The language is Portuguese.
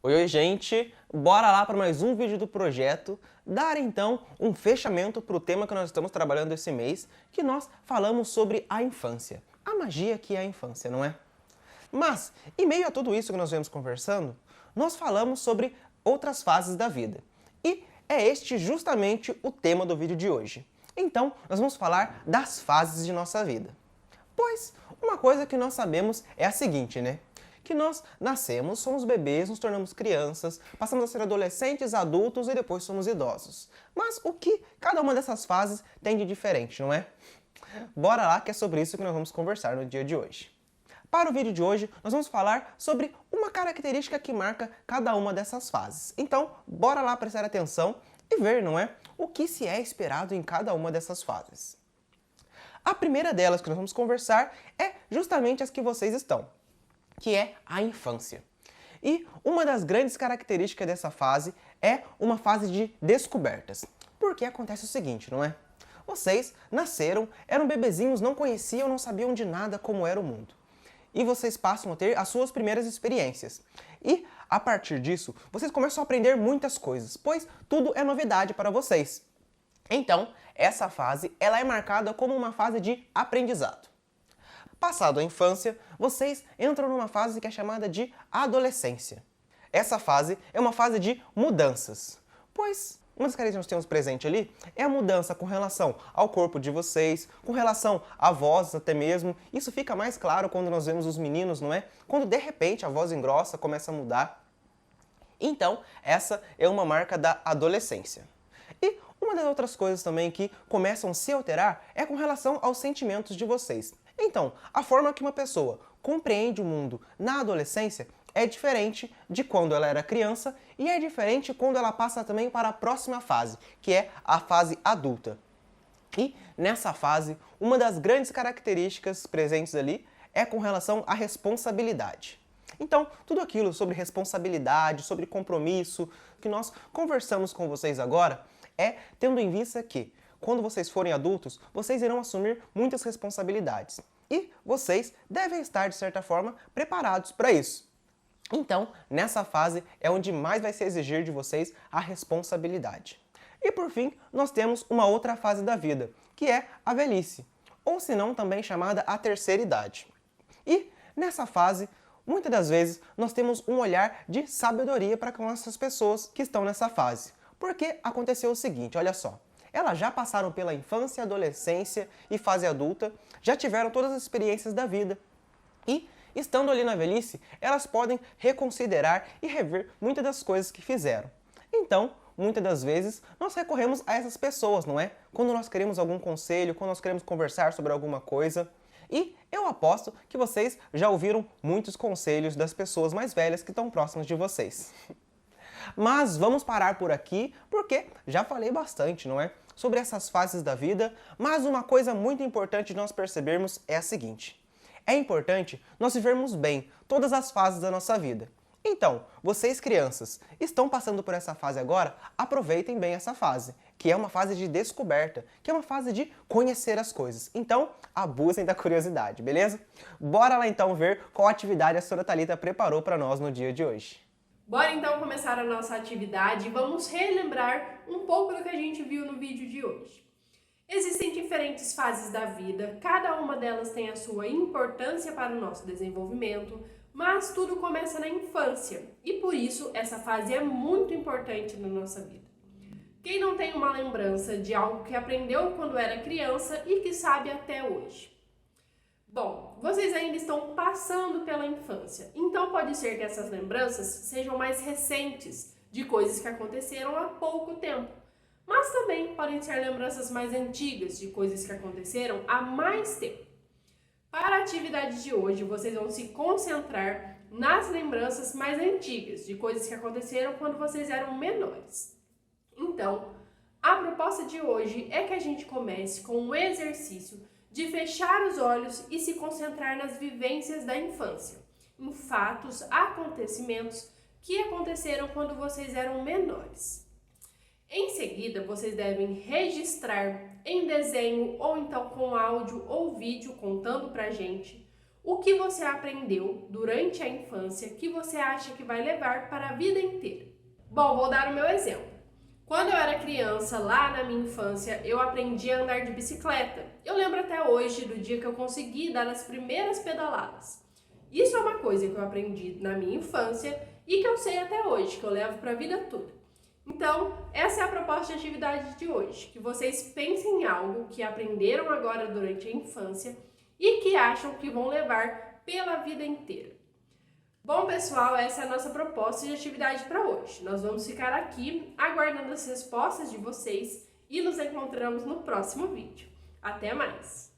Oi, gente! Bora lá para mais um vídeo do projeto, dar então um fechamento para o tema que nós estamos trabalhando esse mês, que nós falamos sobre a infância. A magia que é a infância, não é? Mas, em meio a tudo isso que nós vemos conversando, nós falamos sobre outras fases da vida. E é este justamente o tema do vídeo de hoje. Então, nós vamos falar das fases de nossa vida. Pois, uma coisa que nós sabemos é a seguinte, né? Que nós nascemos, somos bebês, nos tornamos crianças, passamos a ser adolescentes, adultos e depois somos idosos. Mas o que cada uma dessas fases tem de diferente, não é? Bora lá que é sobre isso que nós vamos conversar no dia de hoje. Para o vídeo de hoje, nós vamos falar sobre uma característica que marca cada uma dessas fases. Então, bora lá prestar atenção e ver, não é? O que se é esperado em cada uma dessas fases. A primeira delas que nós vamos conversar é justamente as que vocês estão, que é a infância. E uma das grandes características dessa fase é uma fase de descobertas. Porque acontece o seguinte, não é? Vocês nasceram, eram bebezinhos, não conheciam, não sabiam de nada como era o mundo. E vocês passam a ter as suas primeiras experiências. E, a partir disso, vocês começam a aprender muitas coisas, pois tudo é novidade para vocês. Então, essa fase ela é marcada como uma fase de aprendizado. Passado a infância, vocês entram numa fase que é chamada de adolescência. Essa fase é uma fase de mudanças, pois uma das características que nós temos presente ali é a mudança com relação ao corpo de vocês, com relação à voz até mesmo. Isso fica mais claro quando nós vemos os meninos, não é? Quando de repente a voz engrossa, começa a mudar. Então, essa é uma marca da adolescência. E uma das outras coisas também que começam a se alterar é com relação aos sentimentos de vocês. Então, a forma que uma pessoa compreende o mundo na adolescência é diferente de quando ela era criança e é diferente quando ela passa também para a próxima fase, que é a fase adulta. E nessa fase, uma das grandes características presentes ali é com relação à responsabilidade. Então, tudo aquilo sobre responsabilidade, sobre compromisso, que nós conversamos com vocês agora, é tendo em vista que, quando vocês forem adultos, vocês irão assumir muitas responsabilidades. E vocês devem estar, de certa forma, preparados para isso. Então, nessa fase é onde mais vai se exigir de vocês a responsabilidade. E por fim, nós temos uma outra fase da vida, que é a velhice, ou se não também chamada a terceira idade. E nessa fase, muitas das vezes, nós temos um olhar de sabedoria para com essas pessoas que estão nessa fase. Porque aconteceu o seguinte, olha só. Elas já passaram pela infância, adolescência e fase adulta, já tiveram todas as experiências da vida. E, estando ali na velhice, elas podem reconsiderar e rever muitas das coisas que fizeram. Então, muitas das vezes, nós recorremos a essas pessoas, não é? Quando nós queremos algum conselho, quando nós queremos conversar sobre alguma coisa. E eu aposto que vocês já ouviram muitos conselhos das pessoas mais velhas que estão próximas de vocês. Mas vamos parar por aqui, porque já falei bastante, não é? Sobre essas fases da vida, mas uma coisa muito importante de nós percebermos é a seguinte. É importante nós vivermos bem todas as fases da nossa vida. Então, vocês crianças, estão passando por essa fase agora? Aproveitem bem essa fase, que é uma fase de descoberta, que é uma fase de conhecer as coisas. Então, abusem da curiosidade, beleza? Bora lá então ver qual atividade a Sra. Thalita preparou para nós no dia de hoje. Bora então começar a nossa atividade e vamos relembrar um pouco do que a gente viu no vídeo de hoje. Existem diferentes fases da vida, cada uma delas tem a sua importância para o nosso desenvolvimento, mas tudo começa na infância e por isso essa fase é muito importante na nossa vida. Quem não tem uma lembrança de algo que aprendeu quando era criança e que sabe até hoje? Bom, vocês ainda estão passando pela infância, então pode ser que essas lembranças sejam mais recentes, de coisas que aconteceram há pouco tempo. Mas também podem ser lembranças mais antigas, de coisas que aconteceram há mais tempo. Para a atividade de hoje, vocês vão se concentrar nas lembranças mais antigas, de coisas que aconteceram quando vocês eram menores. Então, a proposta de hoje é que a gente comece com um exercício de fechar os olhos e se concentrar nas vivências da infância, em fatos, acontecimentos que aconteceram quando vocês eram menores. Em seguida, vocês devem registrar em desenho ou então com áudio ou vídeo contando pra gente O que você aprendeu durante a infância que você acha que vai levar para a vida inteira? Bom, vou dar o meu exemplo. Quando eu era criança, lá na minha infância, eu aprendi a andar de bicicleta. Eu lembro até hoje do dia que eu consegui dar as primeiras pedaladas. Isso é uma coisa que eu aprendi na minha infância e que eu sei até hoje, que eu levo para a vida toda. Então, essa é a proposta de atividade de hoje, que vocês pensem em algo que aprenderam agora durante a infância e que acham que vão levar pela vida inteira. Bom, pessoal, essa é a nossa proposta de atividade para hoje. Nós vamos ficar aqui aguardando as respostas de vocês e nos encontramos no próximo vídeo. Até mais!